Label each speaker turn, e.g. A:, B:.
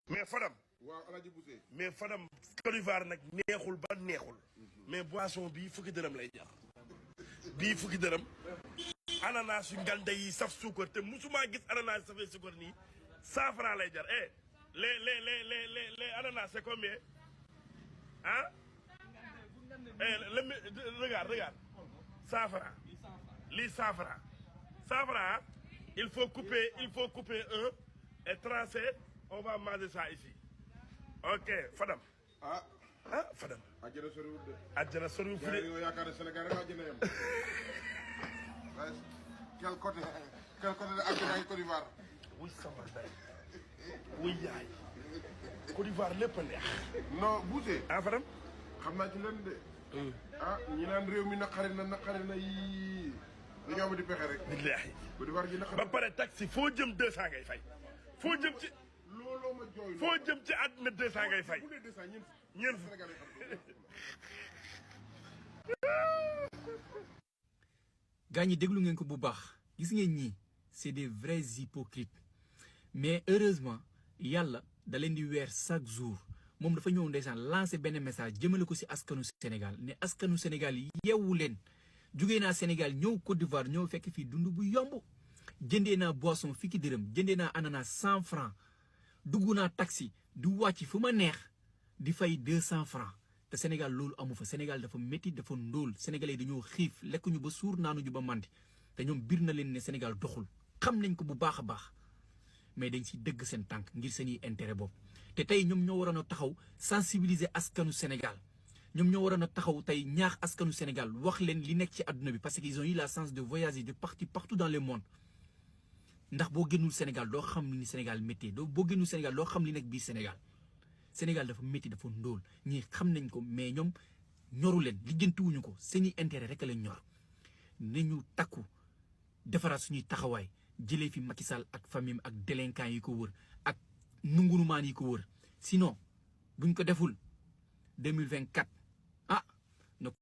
A: mais Fadam.
B: waaw Alaaji Bousse.
A: mais Fadam Côte d'Ivoire nag neexul ba neexul. mais boisson bii fukki dërëm lay jar. bii fukki dërëm. ananas yu ngande yi saf suukar te musuma gis ananas yi safee suukar nii 100 francs lay jar les ananas c'est combien ah. regarde 100 francs. lii 100 francs. 100 francs il faut couper un et trancher. On va manger ça ici. Ok, Fadam. Fadam.
B: Àjjana soriwul de.
A: Àjjana soriwul fu de.
B: yow yaakaar ne Sénégal rek àjjana yam. quel côté de àjjana ay Côte d'Ivoire.
A: wuy sama day. wuy yaay. Côte d'Ivoire lépp a neex.
B: non Bousse.
A: Fadam.
B: xam naa ci leen de. ñi naan réew mi naqari na yii. dañoo am di pexe rek.
A: billaahi.
B: Côte d'Ivoire gi naqari.
A: ba pare taxi foo jëm 200 ngay fay. foo jëm ci.
B: looloo ma jooy.
A: foo jëm ci àdduna 200 ngay fay.
B: bu dee 200
A: ñeent
B: Sénégal yi xam
C: gaa ñi déglu ngeen ko bu baax gis ngeen ñii c'est des vrais hypocrites mais heureusement yàlla da leen di weer chaque jour moom dafa ñëw ndeysaan lancer benn message jëmale ko ci askanu Sénégal ne askanu Sénégal yeewu leen jugee naa Sénégal ñëw Côte d'Ivoire ñëw fekk fii dund bu yomb jëndee naa boisson fukki dërëm jëndee naa ananas 100 francs dugg naa taxi du wàcc fu ma neex di fay 200 francs te Sénégal loolu amu fa Sénégal dafa métti dafa ndóol sénégalais yi dañoo xiif lekkuñu ba suur naanuñu ba màndi te ñoom bir na leen ne Sénégal doxul xam nañ ko bu baax a baax mais dañ si dëgg seen tànk ngir seeni intérêt bopp te tey ñoom ñoo waroon a taxaw sensibiliser askanu Sénégal ñoom ñoo waroon a taxaw tey ñaax askanu Sénégal wax leen li nekk ci àdduna bi parce que ils ont eu la chance de voyager de partout dans le monde ndax boo génnul Sénégal doo xam ni Sénégal métti boo génnul Sénégal doo xam li nekk biir Sénégal dafa métti dafa ndóol ñii xam nañ ko mais ñoom ñoru leen lijjantiwuñu ko seeni intérêt rek lañ ñor nañu takku defaraat suñuy taxawaay jëlee fi Macky Sall ak famille ak délinquants yi ko wër ak nungunumaan yi ko wër sinon buñ ko deful 2024